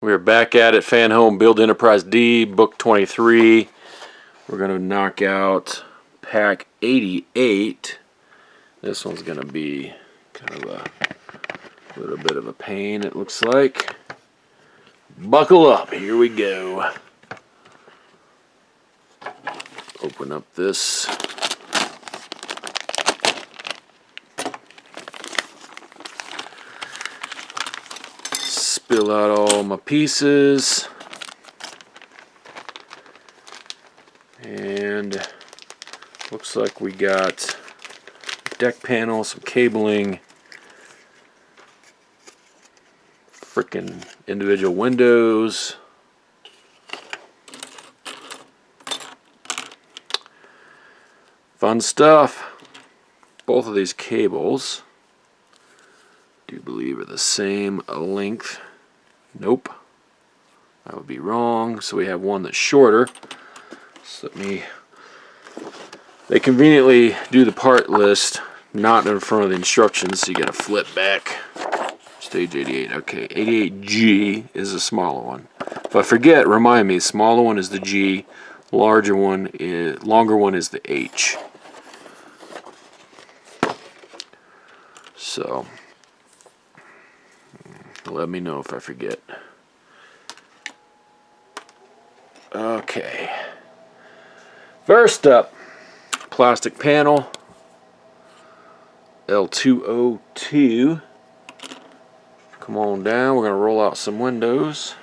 We're back at it, Fanhome Enterprise-D, book 23. We're going to knock out pack 88. This one's going to be kind of a little bit of a pain, it looks like. Buckle up, here we go. Open up this. Spill out all my pieces. And looks like we got deck panel, some cabling, freaking individual windows, fun stuff. Both of these cables, I do believe, are the same length. Nope, that would be wrong. So we have one that's shorter. So they conveniently do the part list not in front of the instructions, so you gotta flip back. Stage 88, okay, 88G is the smaller one. If I forget, remind me, the smaller one is the G, longer one is the H. So let me know if I forget. Okay. First up, plastic panel, L202. Come on down, we're going to roll out some windows.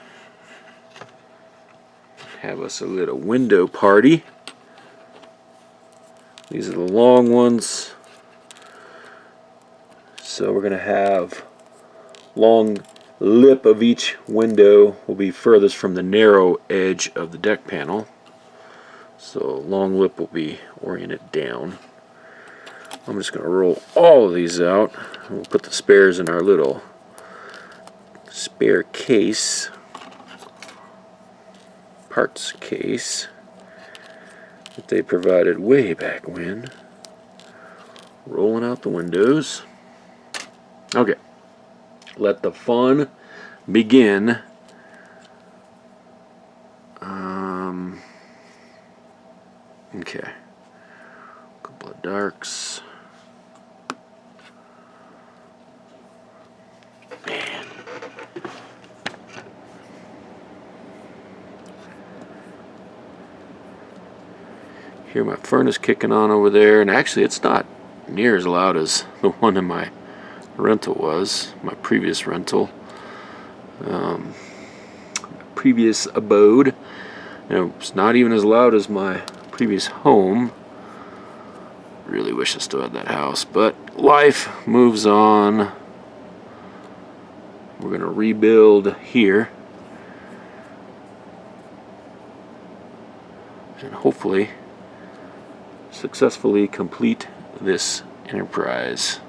Have us a little window party. These are the long ones. So we're going to have long lip of each window will be furthest from the narrow edge of the deck panel. So long lip will be oriented down. I'm just going to roll all of these out. We'll put the spares in our little spare case, parts case that they provided way back when. Rolling out the windows. Okay. Let the fun begin. Okay. Couple of darks. Man. Hear my furnace kicking on over there, and actually it's not near as loud as the one in my rental was, my previous rental, previous abode. It's not even as loud as my previous home. Really wish I still had that house, but life moves on. We're gonna rebuild here and hopefully successfully complete this enterprise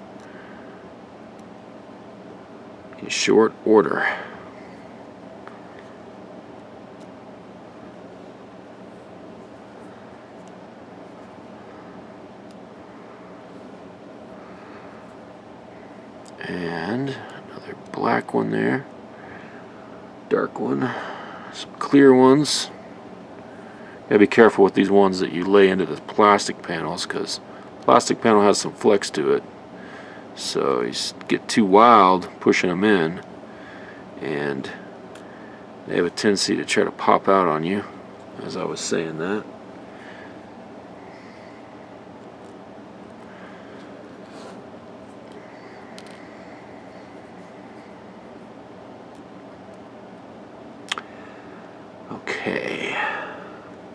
in short order. And another black one there, dark one, some clear ones. Gotta be careful with these ones that you lay into the plastic panels, because plastic panel has some flex to it. So you get too wild pushing them in, and they have a tendency to try to pop out on you, as I was saying that. Okay,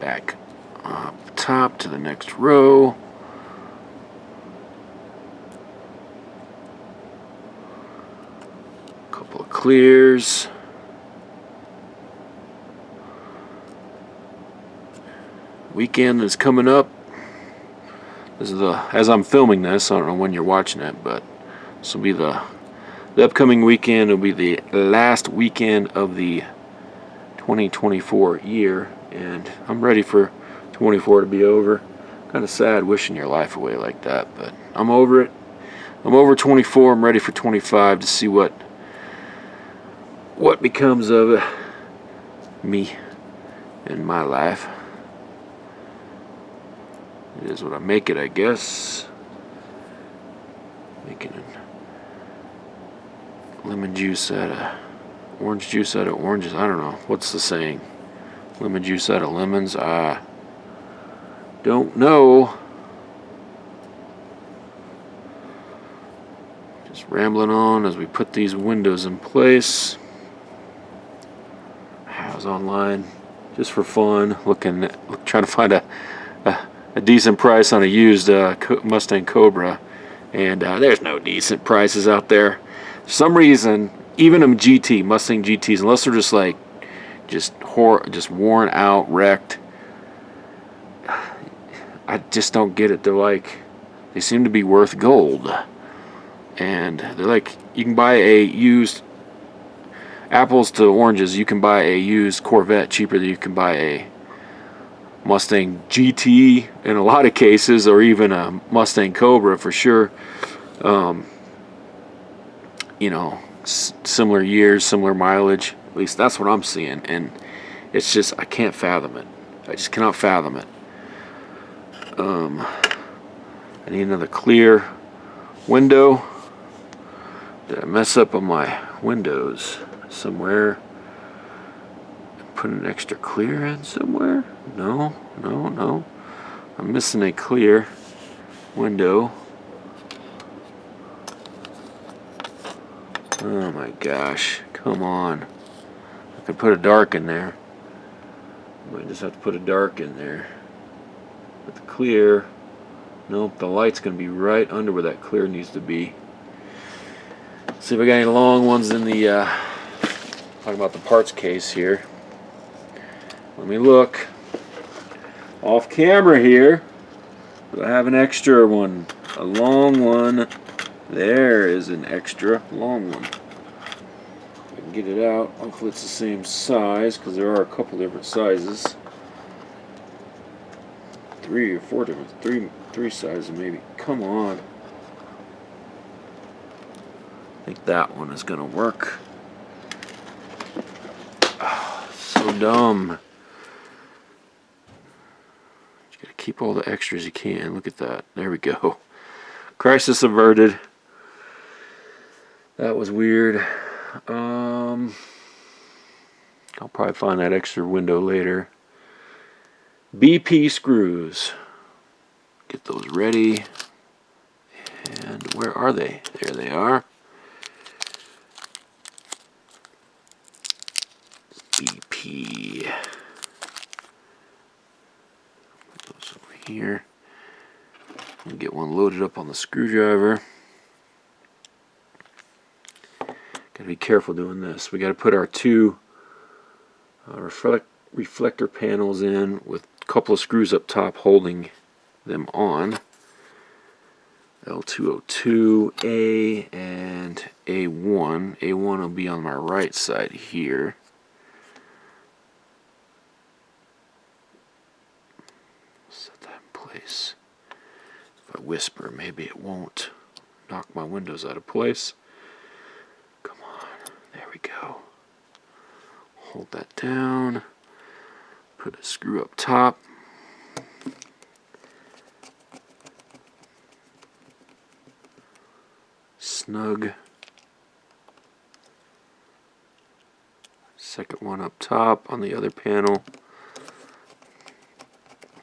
back up top to the next row. Couple of clears. Weekend is coming up. This is as I'm filming this, I don't know when you're watching it, but this will be the upcoming weekend. Will be the last weekend of the 2024 year, and I'm ready for 24 to be over. Kind of sad wishing your life away like that, but I'm over it. I'm over 24. I'm ready for 25 to see what becomes of it. me in my life. It is what I make it, I guess. Making lemon juice out of orange juice out of oranges. I don't know. What's the saying? Lemon juice out of lemons? I don't know. Just rambling on as we put these windows in place. I was online just for fun, trying to find a decent price on a used Mustang Cobra, and there's no decent prices out there. For some reason, even Mustang GTs, unless they're just worn out, wrecked, I just don't get it. They seem to be worth gold, and they're like, you can buy a used, apples to oranges, you can buy a used Corvette cheaper than you can buy a Mustang GT in a lot of cases, or even a Mustang Cobra for sure. Similar years, similar mileage. At least that's what I'm seeing, and it's just, I can't fathom it. I just cannot fathom it. I need another clear window. Did I mess up on my windows somewhere? Put an extra clear in somewhere? No. I'm missing a clear window. Oh my gosh, come on. I could put a dark in there. Might just have to put a dark in there. But the clear, nope, the light's going to be right under where that clear needs to be. See if I got any long ones in the, talking about the parts case here. Let me look. Off camera here. Do I have an extra one? A long one. There is an extra long one. I can get it out. Hopefully it's the same size, because there are a couple different sizes. Three sizes maybe. Come on. I think that one is gonna work. Oh, so dumb. You gotta keep all the extras you can. Look at that. There we go. Crisis averted. That was weird. I'll probably find that extra window later. BP screws. Get those ready. And where are they? There they are. BP. Put those over here. And get one loaded up on the screwdriver. Gotta be careful doing this. We gotta put our two reflector panels in with a couple of screws up top holding them on. L202A and A1. A1 will be on my right side here. Set that in place. If I whisper, maybe it won't knock my windows out of place. Come on, there we go. Hold that down. Put a screw up top. Snug. Second one up top on the other panel.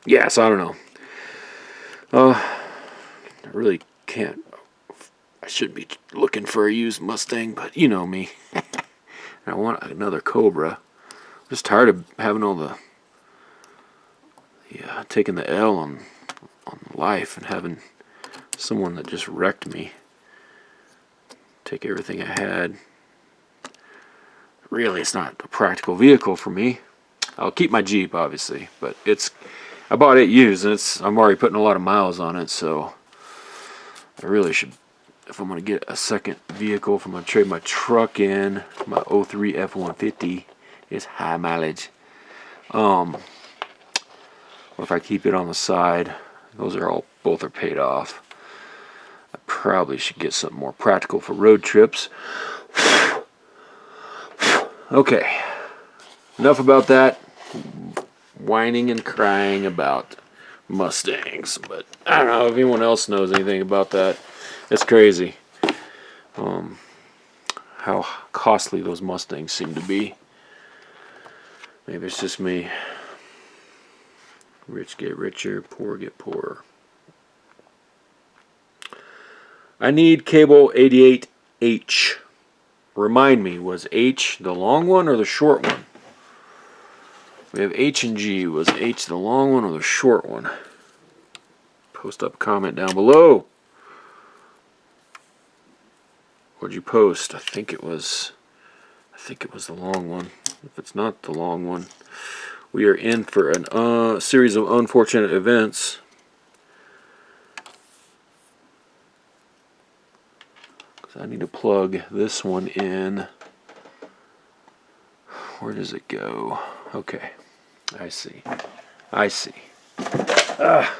Yes, I don't know. I really can't. I shouldn't be looking for a used Mustang, but you know me. I want another Cobra. I'm just tired of having all the taking the L on life and having someone that just wrecked me take everything I had. Really, it's not a practical vehicle for me. I'll keep my Jeep, obviously, but I bought it used, and I'm already putting a lot of miles on it, so I really should, if I'm going to get a second vehicle, if I'm going to trade my truck in, my 03 F-150 is high mileage. Or if I keep it on the side, both are paid off. I probably should get something more practical for road trips. Okay, enough about that whining and crying about Mustangs. But I don't know if anyone else knows anything about that. It's crazy how costly those Mustangs seem to be. Maybe it's just me. Rich get richer, poor get poorer. I need cable 88H. Remind me, was H the long one or the short one? We have H and G. Was H the long one or the short one? Post up a comment down below. What'd you post? I think it was the long one. If it's not the long one, we are in for a series of unfortunate events. I need to plug this one in. Where does it go? Okay, I see. I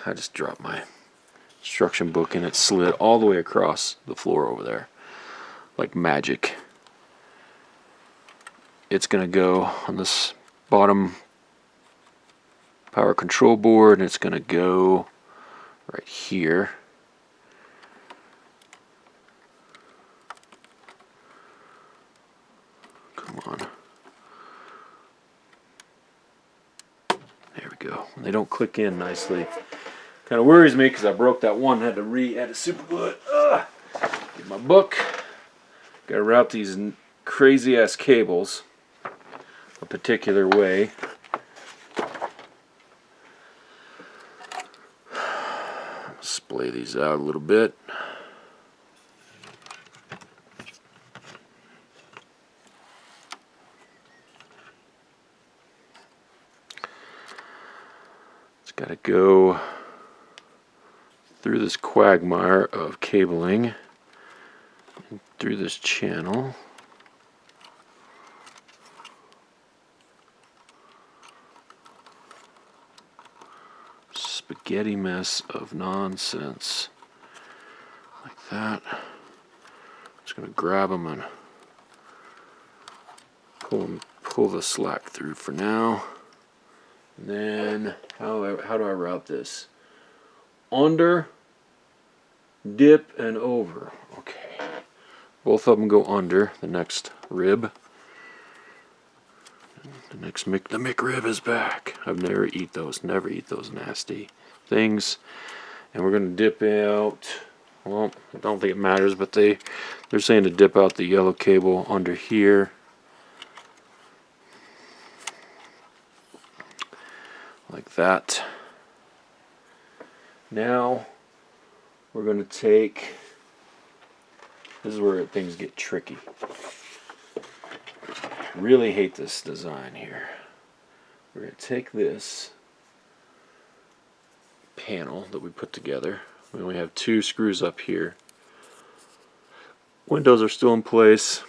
just dropped my instruction book and it slid all the way across the floor over there like magic. It's gonna go on this bottom power control board and it's gonna go right here. Come on. There we go. They don't click in nicely. Kind of worries me because I broke that one. Had to super glue it. Get my book. Got to route these crazy ass cables a particular way. Splay these out a little bit. It's got to go through this quagmire of cabling and through this channel. Spaghetti mess of nonsense like that. I'm just going to grab them and pull the slack through for now. And then how do I route this? Under, dip, and over. Okay. Both of them go under the next rib. The McRib is back. I've never eat those nasty things. And we're going to dip out, well, I don't think it matters, but they're saying to dip out the yellow cable under here. Like that. Now we're going to take, this is where things get tricky. I really hate this design here. We're going to take this panel that we put together. We only have 2 screws up here. Windows are still in place,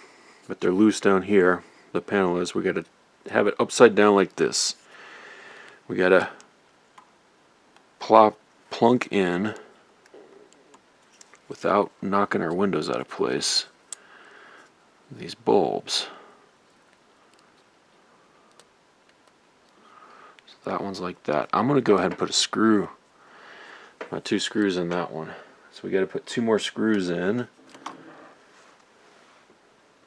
but they're loose down here. The panel is, we got to have it upside down like this. We got to plunk in without knocking our windows out of place these bulbs. So that one's like that. I'm going to go ahead and put a screw, my 2 screws in that one. So we got to put 2 more screws in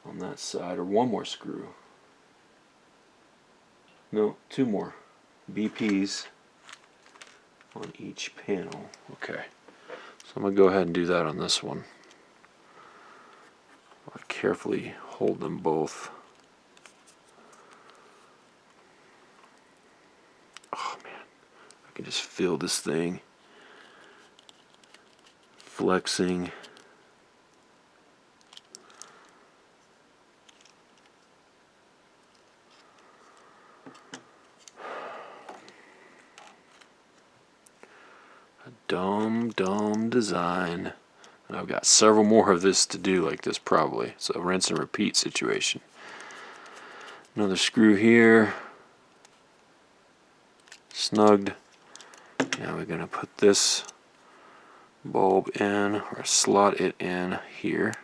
on that side, or 1 more screw. No, 2 more BPs on each panel. Okay, so I'm going to go ahead and do that on this one. I'll carefully hold them both. Oh man, I can just feel this thing flexing. Dumb design. And I've got several more of this to do like this probably. So rinse and repeat situation. Another screw here. Snugged. Now we're going to put this bulb in, or slot it in here.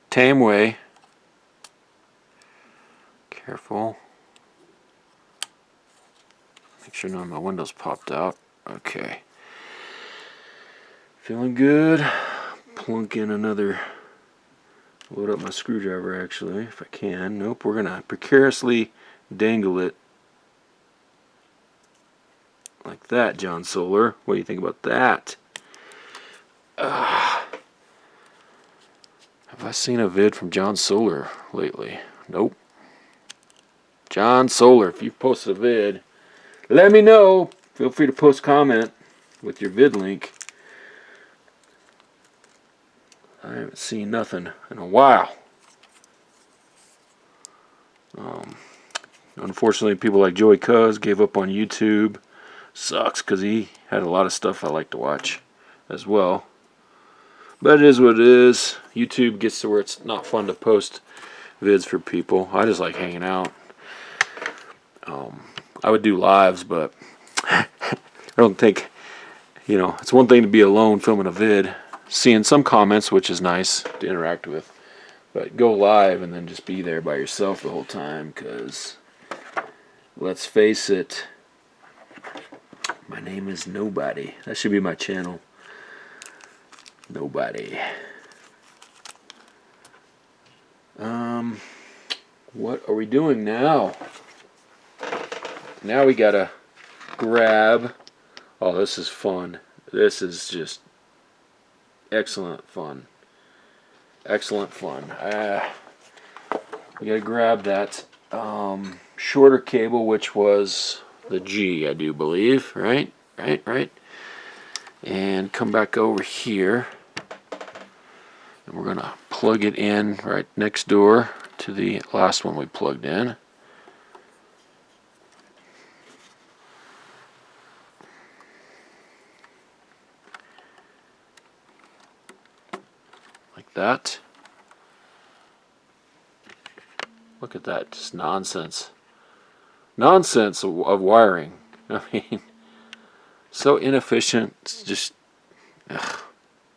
Tame way. Careful. Make sure none of my windows popped out. Okay. Feeling good. Plunk in another. Load up my screwdriver actually, if I can. Nope, we're gonna precariously dangle it like that, John Solar. What do you think about that? Have I seen a vid from John Solar lately? Nope. John Solar, if you've posted a vid, let me know. Feel free to post comment with your vid link. I haven't seen nothing in a while. Unfortunately, people like Joey Cuz gave up on YouTube. Sucks, because he had a lot of stuff I like to watch as well. But it is what it is. YouTube gets to where it's not fun to post vids for people. I just like hanging out. I would do lives, but I don't think, you know, it's one thing to be alone filming a vid, seeing some comments, which is nice to interact with, but go live and then just be there by yourself the whole time, because let's face it, my name is Nobody. That should be my channel. Nobody. What are we doing now? Now we gotta grab. Oh, this is fun. This is just excellent fun. Excellent fun. We gotta grab that shorter cable, which was the G, I do believe. Right? And come back over here. And we're gonna plug it in right next door to the last one we plugged in. Like that. Look at that, just nonsense. Nonsense of wiring. I mean, so inefficient, it's just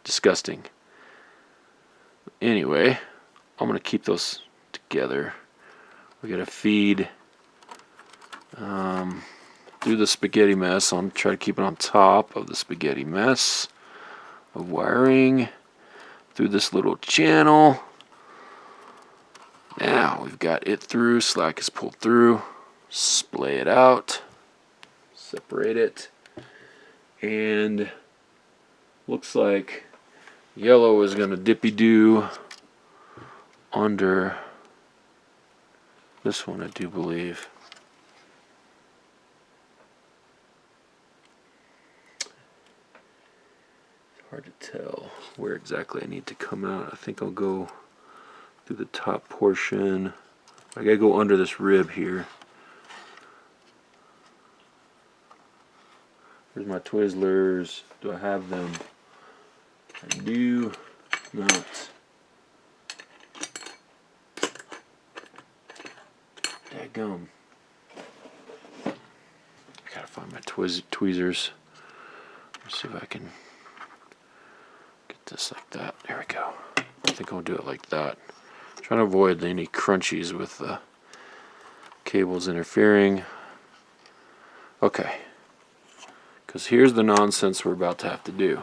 disgusting. Anyway, I'm going to keep those together. We got to feed through the spaghetti mess. I'm trying to keep it on top of the spaghetti mess of wiring through this little channel. Now we've got it through, slack is pulled through, splay it out, separate it, and looks like yellow is going to dippy-do under this one, I do believe. It's hard to tell where exactly I need to come out. I think I'll go through the top portion. I gotta go under this rib here. Here's my Twizzlers. Do I have them? I do not. Dadgum. I gotta find my tweezers. Let's see if I can get this like that. There we go. I think I'll do it like that. Trying to avoid any crunchies with the cables interfering. Okay. Because here's the nonsense we're about to have to do.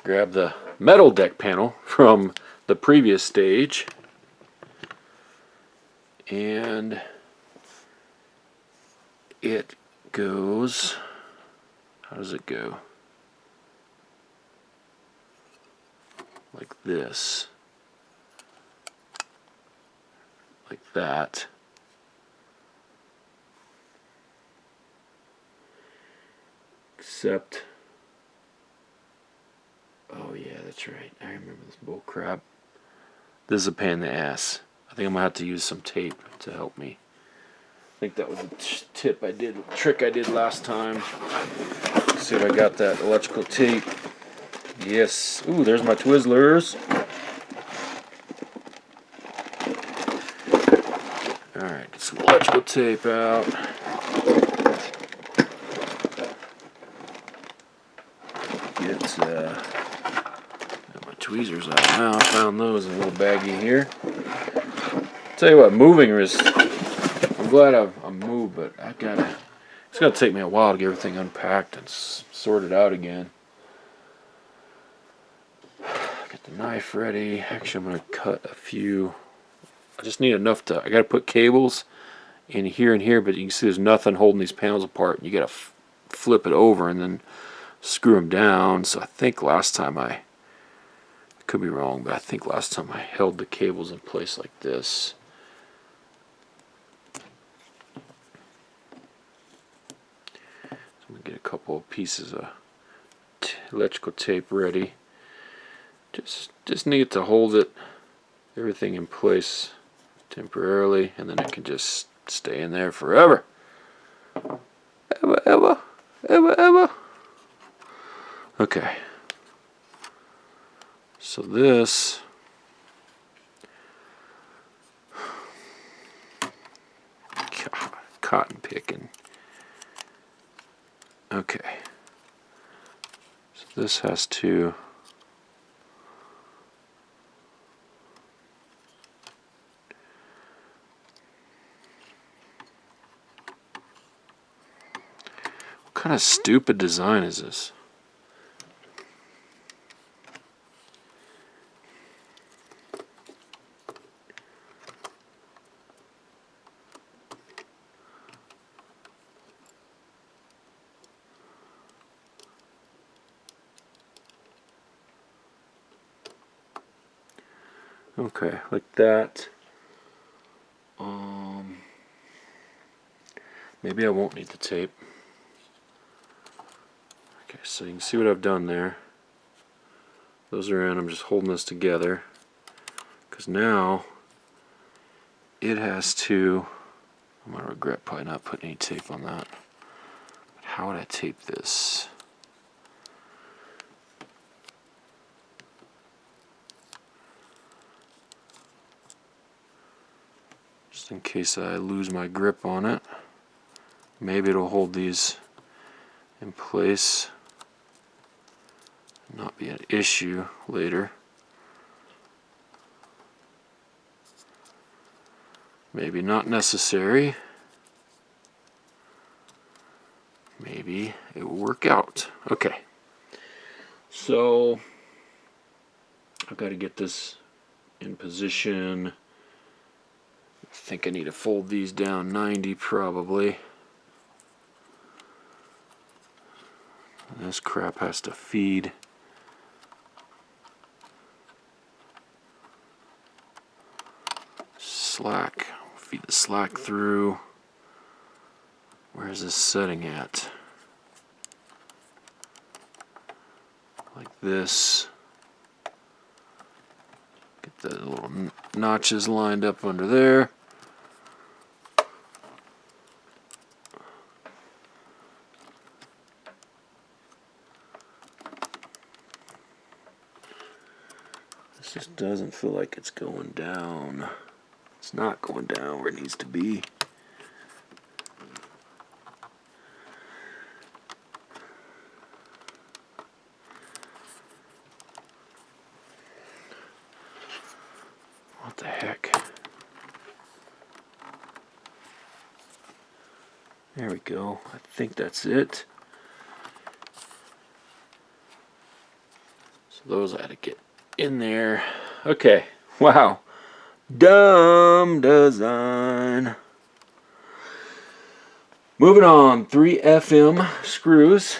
Grab the metal deck panel from the previous stage, and it goes, how does it go? Like this, like that. Except, oh yeah, that's right, I remember this bull crap. This is a pain in the ass. I think I'm gonna have to use some tape to help me. I think that was a trick I did last time. Let's see if I got that electrical tape. Yes. Ooh, there's my Twizzlers. Alright, get some electrical tape out. Get my tweezers out now. found those in a little baggie here. Tell you what, moving is. I'm glad I've moved, but it's gonna take me a while to get everything unpacked and sorted out again. Get the knife ready. Actually, I'm gonna cut a few. I just need enough I gotta put cables in here and here, but you can see there's nothing holding these panels apart. You gotta flip it over and then screw them down. So I think last time I could be wrong, but I think last time I held the cables in place like this. So I'm gonna get a couple of pieces of electrical tape ready. Just need to hold everything in place temporarily, and then it can just stay in there forever. Ever. Okay. So this cotton picking. Okay. So this has to what kind of stupid design is this? Okay, like that. Maybe I won't need the tape. Okay, so you can see what I've done there. Those are in. I'm just holding this together because now it has to. I'm gonna regret probably not putting any tape on that. But how would I tape this? Just in case I lose my grip on it. Maybe it'll hold these in place and not be an issue later. Maybe not necessary. Maybe it will work out. Okay. So I've got to get this in position. I think I need to fold these down 90 probably. This crap has to feed. Slack. Feed the slack through. Where is this setting at? Like this. Get the little notches lined up under there. This just doesn't feel like it's going down. It's not going down where it needs to be. What the heck? There we go. I think that's it. So those I had to get in there. Okay. Wow. Dumb design. Moving on. 3 FM screws.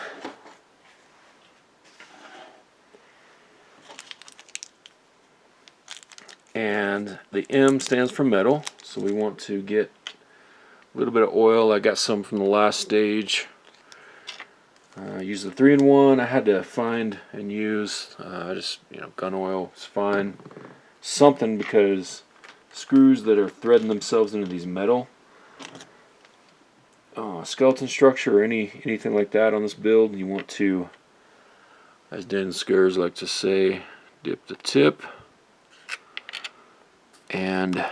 And the M stands for metal, so we want to get a little bit of oil. I got some from the last stage. Use the 3-in-1. I had to find and use just gun oil is fine. Something, because screws that are threading themselves into these metal skeleton structure or anything like that on this build, you want to, as Den Skurs like to say, dip the tip. And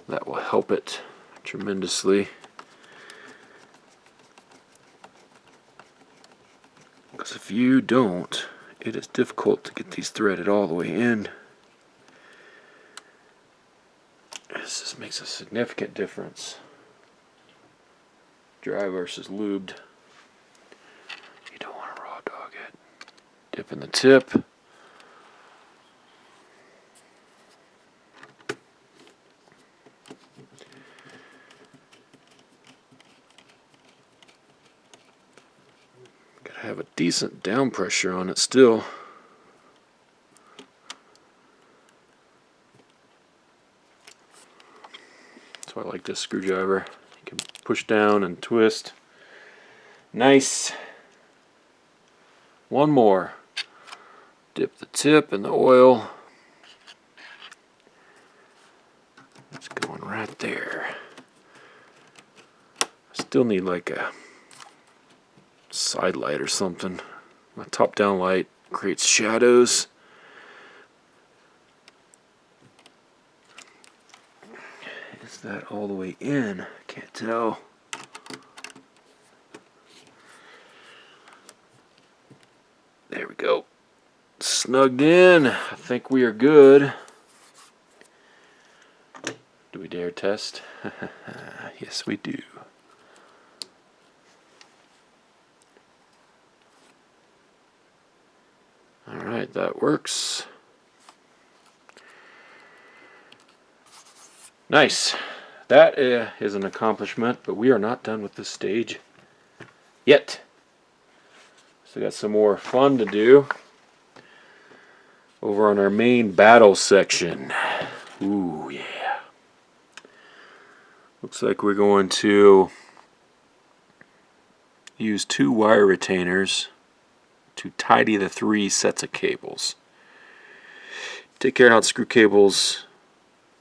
that will help it tremendously. Because if you don't, it is difficult to get these threaded all the way in. This makes a significant difference. Dry versus lubed. You don't want to raw dog it. Dip in the tip. Gotta have a decent down pressure on it still. That's why I like this screwdriver. You can push down and twist. Nice. One more. Dip the tip in the oil. It's going right there. Still need like a side light or something. My top down light creates shadows. Is that all the way in? Can't tell. There we go. Snugged in. I think we are good. Do we dare test? Yes, we do. Alright, that works. Nice. That is an accomplishment, but we are not done with this stage yet. So got some more fun to do over on our main battle section. Ooh, yeah. Looks like we're going to use 2 wire retainers to tidy the 3 sets of cables. Take care not to screw cables.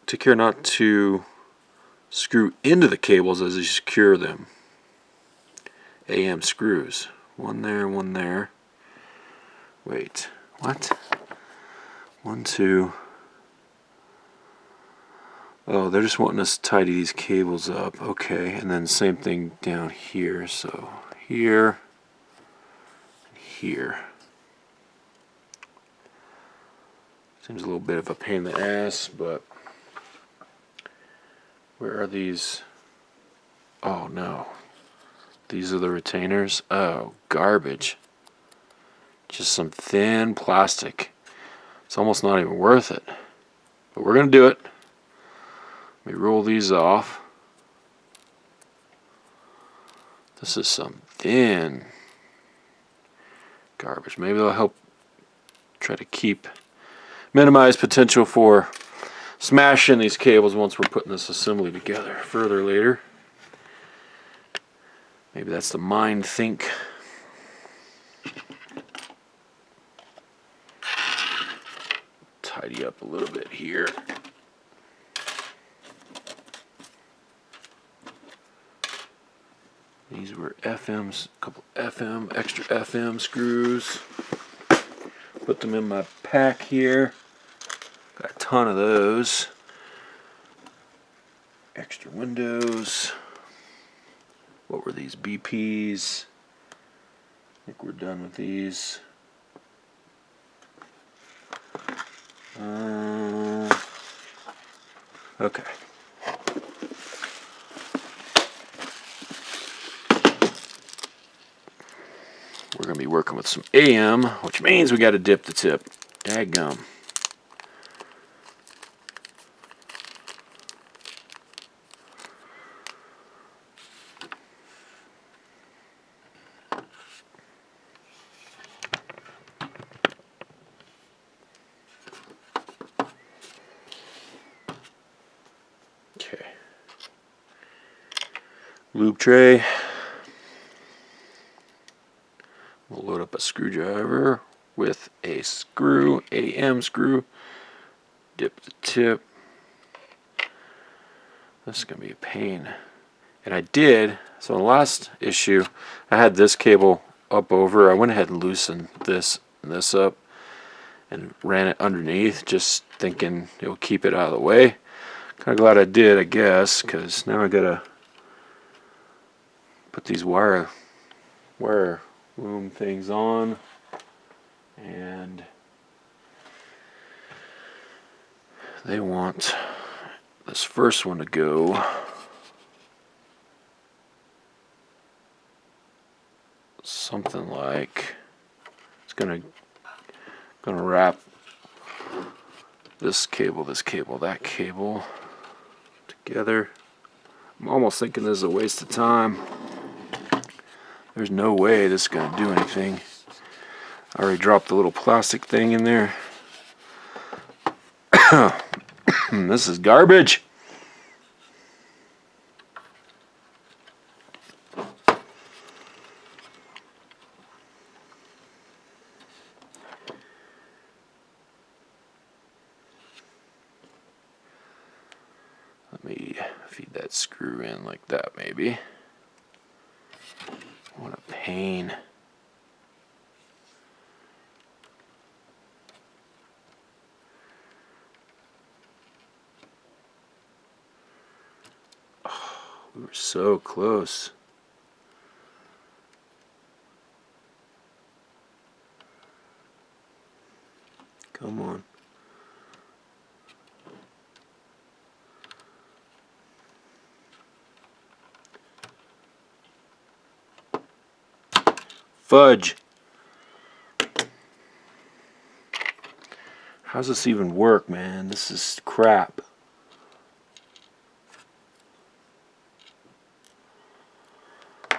Take care not to screw into the cables as you secure them. AM screws. One there, one there. Wait, what? 1, 2. Oh, they're just wanting us to tidy these cables up. Okay, and then same thing down here. So here, here. Seems a little bit of a pain in the ass, but where are these? Oh no. These are the retainers. Oh, garbage. Just some thin plastic. It's almost not even worth it. But we're going to do it. Let me roll these off. This is some thin garbage. Maybe they'll help try to minimize potential for smashing these cables once we're putting this assembly together further later. Maybe that's the mind think. Tidy up a little bit here. These were FMs, a couple extra FM screws. Put them in my pack here. Got a ton of those. Extra windows. What were these? BPs. I think we're done with these. Okay. We're going to be working with some AM, which means we got to dip the tip. Daggum. Okay. Lube tray. We'll load up a screwdriver with a screw, AM screw. Dip the tip. This is going to be a pain. And I did, so in the last issue, I had this cable up over. I went ahead and loosened this and this up and ran it underneath, just thinking it would keep it out of the way. Kind of glad I did, I guess, because now I gotta put these wire loom things on And they want this first one to go something like, it's gonna wrap this cable, that cable together. I'm almost thinking this is a waste of time. There's no way this is gonna do anything. I already dropped the little plastic thing in there. This is garbage. Let me feed that screw in like that, maybe. What a pain. Oh, we were so close. Come on. Fudge. How's this even work, man? This is crap. I'd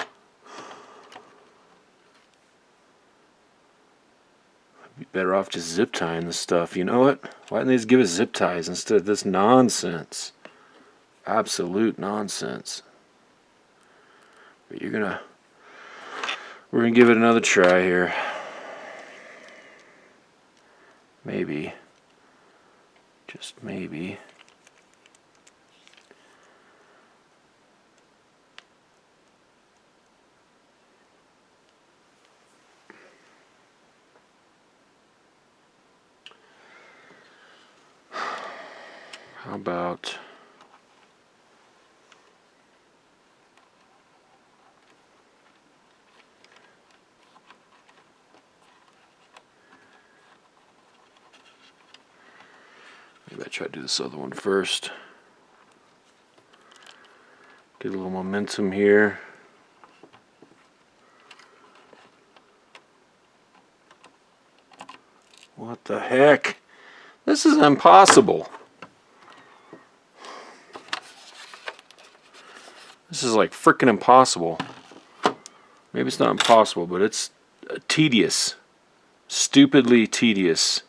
be better off just zip tying this stuff. You know what? Why didn't they just give us zip ties instead of this nonsense? Absolute nonsense. But we're gonna give it another try here. Maybe. Just maybe. How about maybe I try to do this other one first. Get a little momentum here. What the heck? This is impossible. This is like freaking impossible. Maybe it's not impossible, but it's tedious. Stupidly tedious.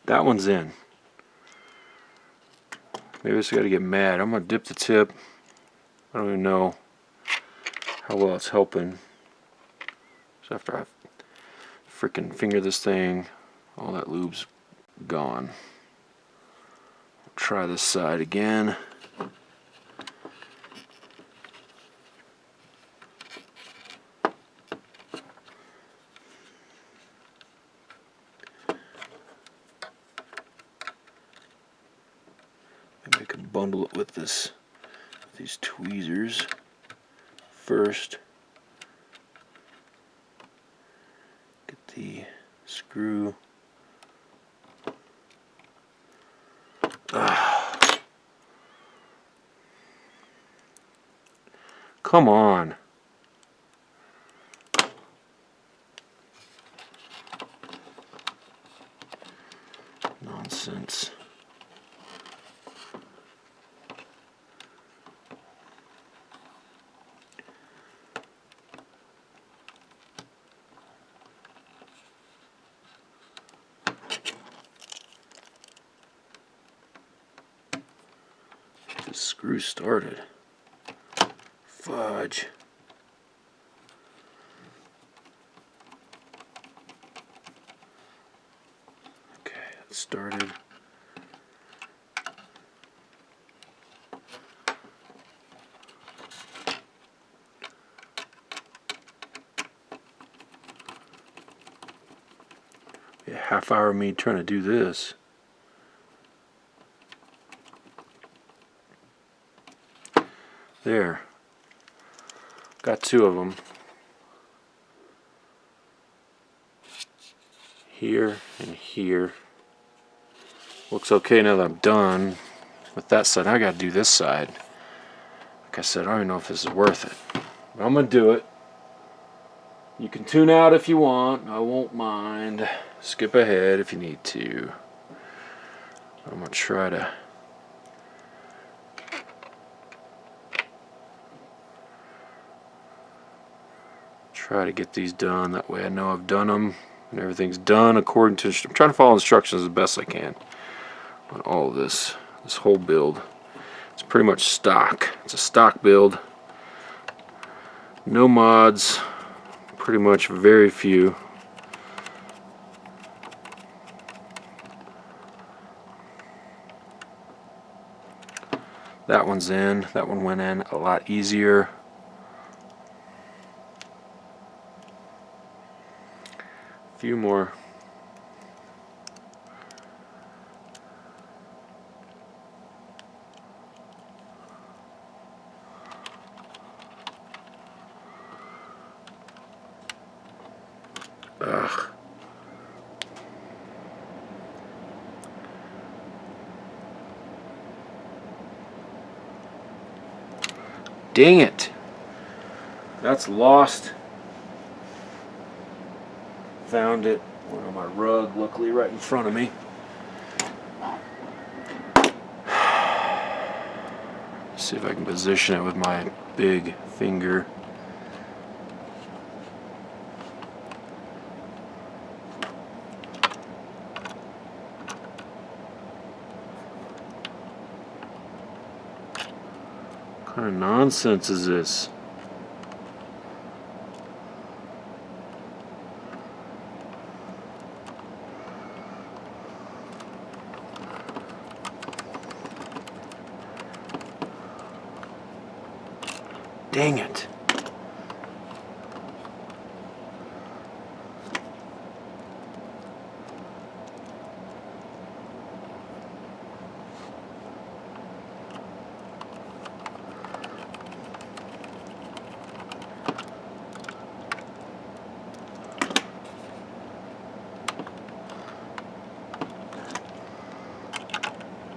That one's in. Maybe I just got to get mad. I'm going to dip the tip. I don't even know how well it's helping. So after I freaking finger this thing, all that lube's gone. Try this side again. Maybe I can bundle it with these tweezers first. Get the screw. Come on. Nonsense. The screw started. Fudge. Okay, it started. A half hour of me trying to do this. There. Got two of them. Here and here. Looks okay now that I'm done with that side. Now I gotta do this side. Like I said, I don't even know if this is worth it. But I'm gonna do it. You can tune out if you want. I won't mind. Skip ahead if you need to. I'm gonna try to get these done. That way I know I've done them and everything's done according to. I'm trying to follow instructions as best I can on all of this. This whole build. It's pretty much stock. It's a stock build. No mods. Pretty much very few. That one's in. That one went in a lot easier. A few more. Ugh. Dang it. That's lost. Found it. Went on my rug, luckily right in front of me. See if I can position it with my big finger. What kind of nonsense is this? Dang it.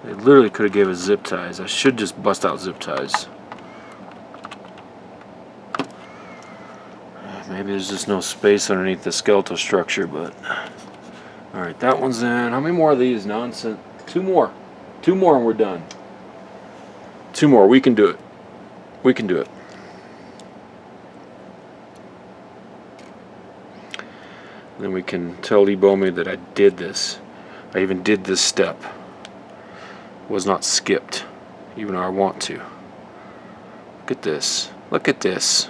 They literally could have gave us zip ties. I should just bust out zip ties. Maybe there's just no space underneath the skeletal structure, but... Alright, that one's in. How many more of these nonsense? Two more. Two more and we're done. Two more. We can do it. We can do it. Then we can tell Ebomi that I did this. I even did this step. Was not skipped, even though I want to. Look at this. Look at this.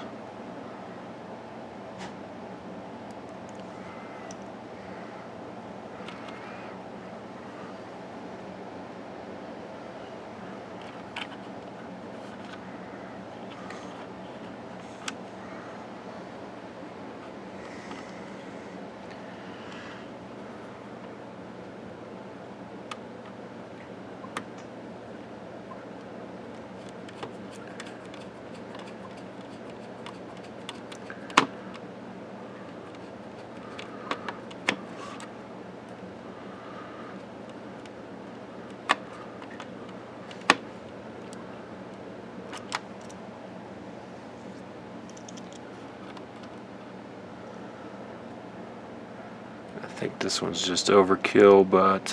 I think this one's just overkill, but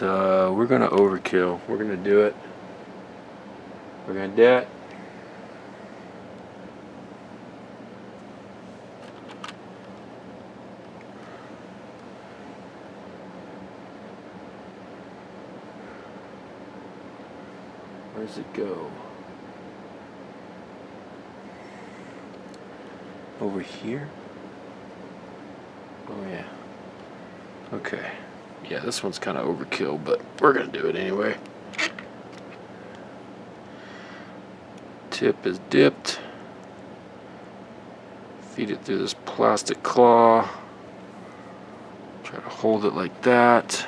we're going to overkill. We're going to do it. We're going to do it. Where does it go? Over here? Oh yeah. Okay. Yeah, this one's kind of overkill, but we're going to do it anyway. Tip is dipped. Feed it through this plastic claw. Try to hold it like that.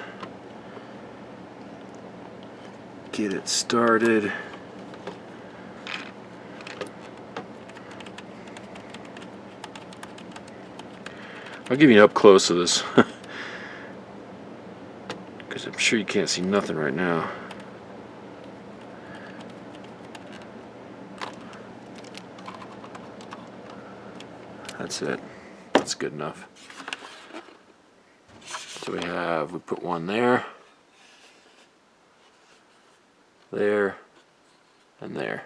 Get it started. I'll give you an up close of this because I'm sure you can't see nothing right now. That's it. That's good enough. So we put one there, there, and there.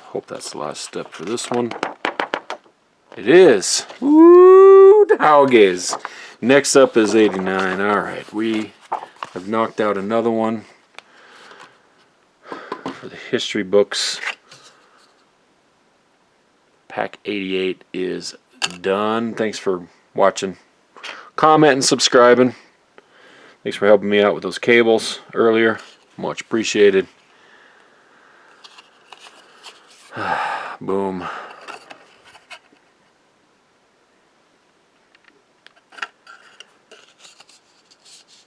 Hope that's the last step for this one. It is. Woo, doggies. Next up is 89. Alright, we have knocked out another one for the history books. Pack 88 is done. Thanks for watching, commenting, subscribing. Thanks for helping me out with those cables earlier. Much appreciated. Boom.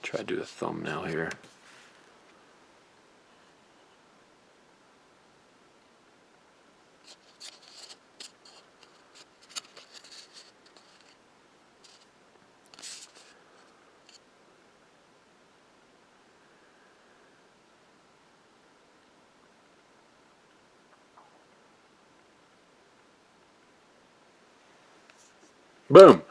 Try to do a thumbnail here. Boom.